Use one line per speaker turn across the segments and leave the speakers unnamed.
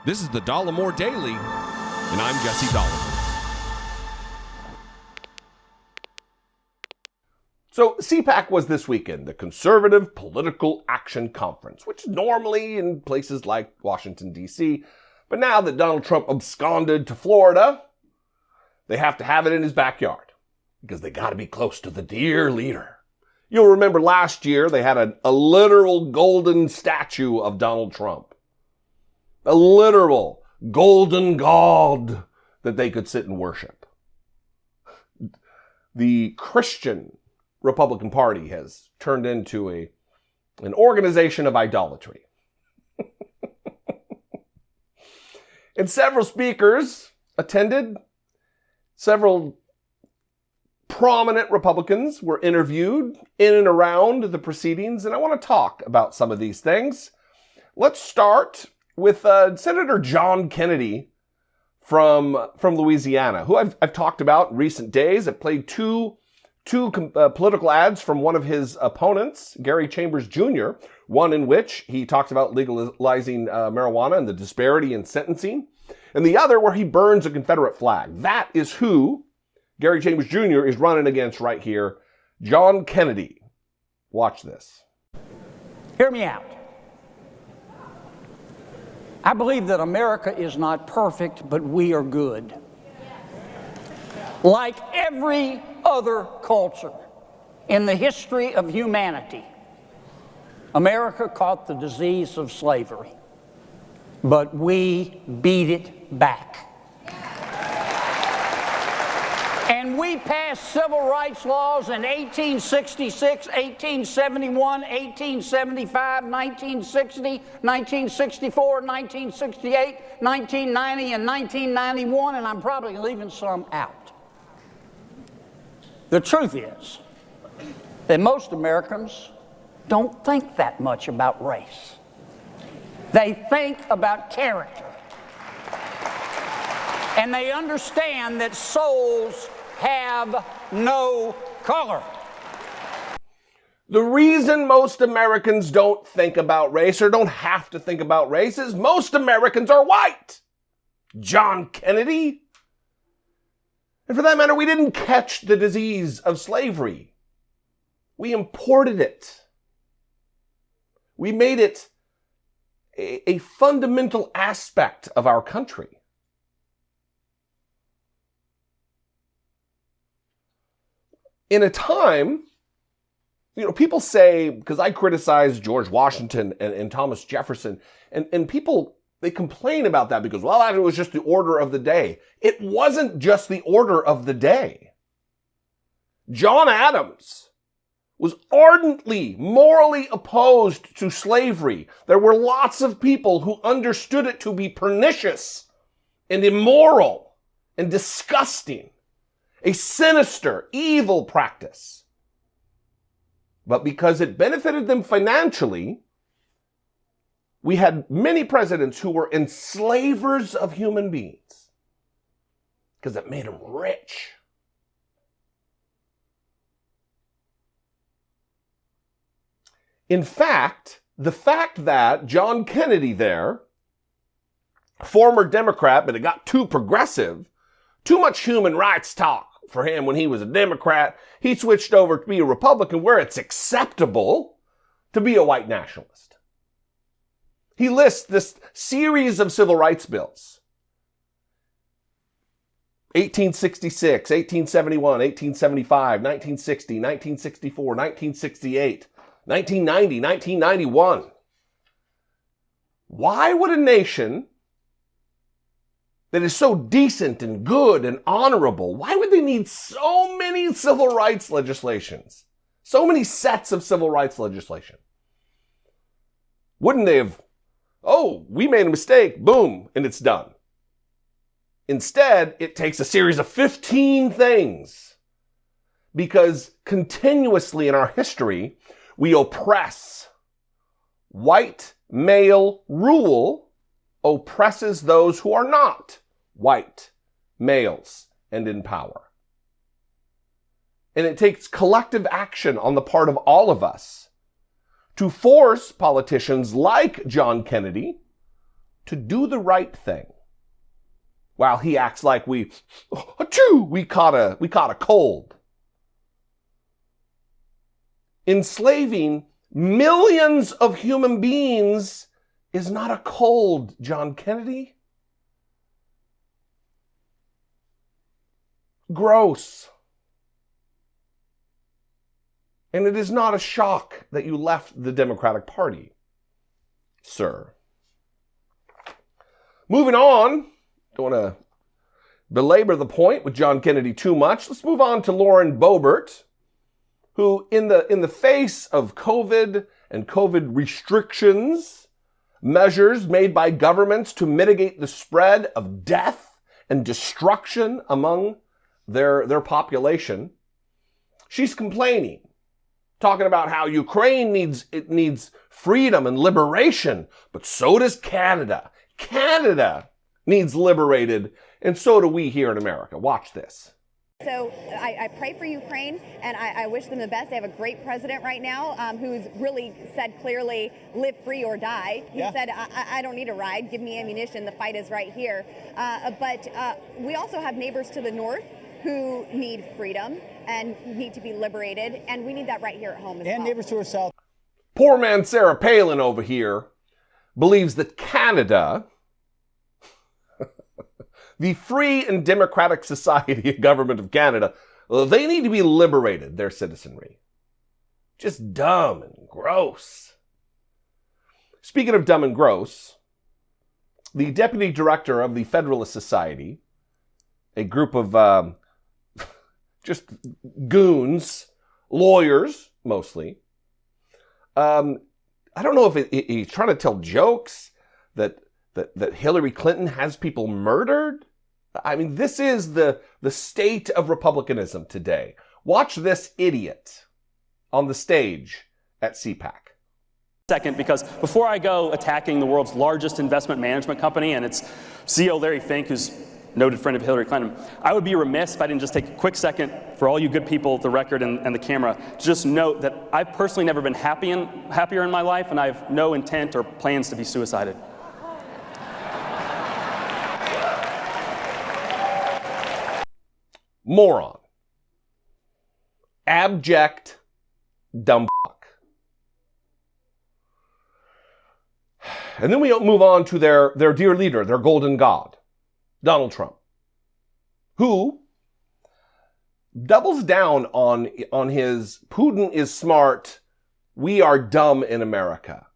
This is the Dollemore Daily, and I'm Jesse Dollemore.
So CPAC was this weekend, the Conservative Political Action Conference, which is normally in places like Washington, D.C., but now that Donald Trump absconded to Florida, they have to have it in his backyard because they got to be close to the dear leader. You'll remember last year they had a literal golden statue of Donald Trump. A literal golden god that they could sit and worship. The Christian Republican Party has turned into an organization of idolatry. And several speakers attended. Several prominent Republicans were interviewed in and around the proceedings, and I want to talk about some of these things. Let's start with Senator John Kennedy from Louisiana, who I've talked about in recent days. I've played two political ads from one of his opponents, Gary Chambers Jr., one in which he talks about legalizing marijuana and the disparity in sentencing, and the other where he burns a Confederate flag. That is who Gary Chambers Jr. is running against right here. John Kennedy. Watch this.
Hear me out. I believe that America is not perfect, but we are good. Like every other culture in the history of humanity, America caught the disease of slavery, but we beat it back. And we passed civil rights laws in 1866, 1871, 1875, 1960, 1964, 1968, 1990, and 1991, and I'm probably leaving some out. The truth is that most Americans don't think that much about race. They think about character. And they understand that souls have no color.
The reason most Americans don't think about race or don't have to think about race is most Americans are white. John Kennedy. And for that matter, we didn't catch the disease of slavery. We imported it. We made it a fundamental aspect of our country. In a time, people say, because I criticize George Washington and Thomas Jefferson, and people, they complain about that because, well, it was just the order of the day. It wasn't just the order of the day. John Adams was ardently, morally opposed to slavery. There were lots of people who understood it to be pernicious and immoral and disgusting. A sinister, evil practice. But because it benefited them financially, we had many presidents who were enslavers of human beings because it made them rich. In fact, the fact that John Kennedy there, former Democrat, but it got too progressive, too much human rights talk for him when he was a Democrat. He switched over to be a Republican where it's acceptable to be a white nationalist. He lists this series of civil rights bills. 1866, 1871, 1875, 1960, 1964, 1968, 1990, 1991. Why would a nation that is so decent and good and honorable, why would they need so many civil rights legislations? So many sets of civil rights legislation? Wouldn't they have, we made a mistake, boom, and it's done. Instead, it takes a series of 15 things because continuously in our history, we oppress. White male rule oppresses those who are not white males and in power. And it takes collective action on the part of all of us to force politicians like John Kennedy to do the right thing, while he acts like we caught a cold. Enslaving millions of human beings is not a cold, John Kennedy. Gross. And it is not a shock that you left the Democratic Party, sir. Moving on, don't want to belabor the point with John Kennedy too much. Let's move on to Lauren Boebert, who in the face of COVID and COVID restrictions, measures made by governments to mitigate the spread of death and destruction among their population, she's complaining, talking about how Ukraine needs freedom and liberation, but so does Canada. Canada needs liberated, and so do we here in America. Watch this.
So I pray for Ukraine, and I wish them the best. They have a great president right now who's really said clearly, live free or die. He said, I don't need a ride. Give me ammunition. The fight is right here. But we also have neighbors to the north who need freedom and need to be liberated, and we need that right here at home as well.
And neighbors to our south.
Poor man Sarah Palin over here believes that Canada, the free and democratic society and government of Canada, they need to be liberated, their citizenry. Just dumb and gross. Speaking of dumb and gross, the deputy director of the Federalist Society, a group of just goons, lawyers mostly, I don't know if he's trying to tell jokes that Hillary Clinton has people murdered. I mean, this is the state of republicanism today. Watch this idiot on the stage at CPAC.
Second, because before I go attacking the world's largest investment management company and its CEO Larry Fink, who's a noted friend of Hillary Clinton, I would be remiss if I didn't just take a quick second for all you good people, the record and the camera, to just note that I've personally never been happier in my life, and I have no intent or plans to be suicided.
Moron. Abject dumb fuck. And then we move on to their dear leader, their golden god, Donald Trump, who doubles down on his Putin is smart, we are dumb in America.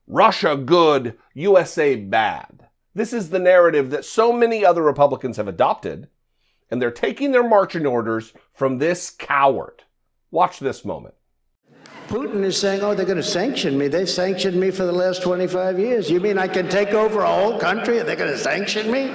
Russia good, USA bad. This is the narrative that so many other Republicans have adopted, and they're taking their marching orders from this coward. Watch this moment.
Putin is saying, oh, they're going to sanction me. They've sanctioned me for the last 25 years. You mean I can take over a whole country and they're going to sanction me?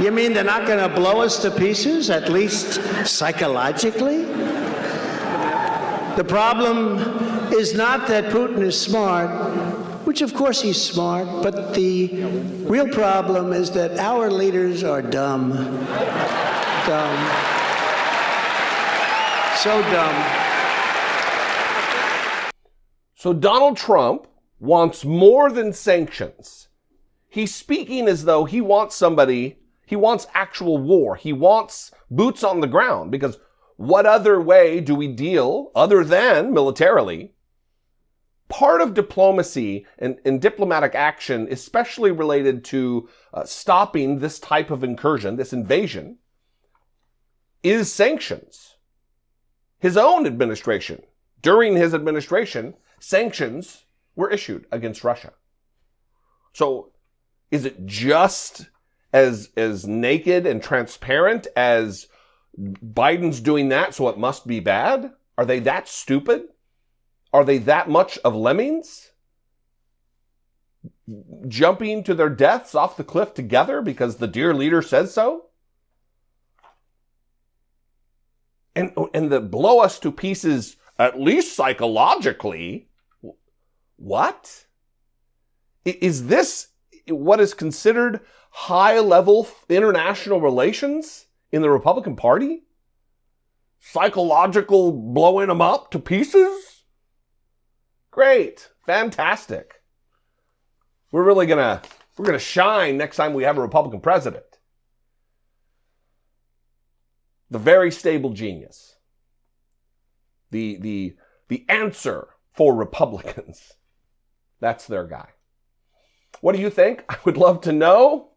You mean they're not going to blow us to pieces, at least psychologically? The problem is not that Putin is smart, which of course he's smart, but the real problem is that our leaders are dumb. Dumb. So dumb.
So Donald Trump wants more than sanctions. He's speaking as though he wants actual war. He wants boots on the ground, because what other way do we deal other than militarily? Part of diplomacy and diplomatic action, especially related to stopping this type of incursion, this invasion, is sanctions. His own administration, during his administration, sanctions were issued against Russia. So is it just as naked and transparent as Biden's doing that, so it must be bad? Are they that stupid? Are they that much of lemmings? Jumping to their deaths off the cliff together because the dear leader says so? And the blow us to pieces, at least psychologically. What? Is this what is considered high-level international relations in the Republican Party? Psychological blowing them up to pieces? Great. Fantastic. We're really gonna We're going to shine next time we have a Republican president. The very stable genius. The answer for Republicans. That's their guy. What do you think? I would love to know.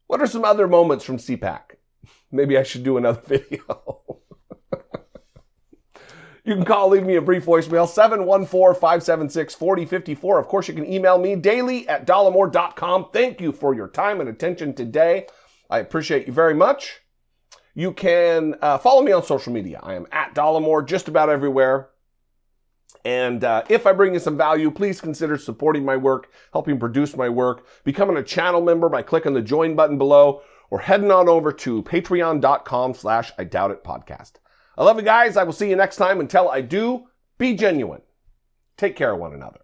What are some other moments from CPAC? Maybe I should do another video. You can call, leave me a brief voicemail, 714-576-4054. Of course, you can email me daily@dollemore.com. Thank you for your time and attention today. I appreciate you very much. You can follow me on social media. I am at Dollemore just about everywhere. And if I bring you some value, please consider supporting my work, helping produce my work, becoming a channel member by clicking the join button below, or heading on over to patreon.com/IDoubtItPodcast. I love you guys. I will see you next time. Until I do, be genuine. Take care of one another.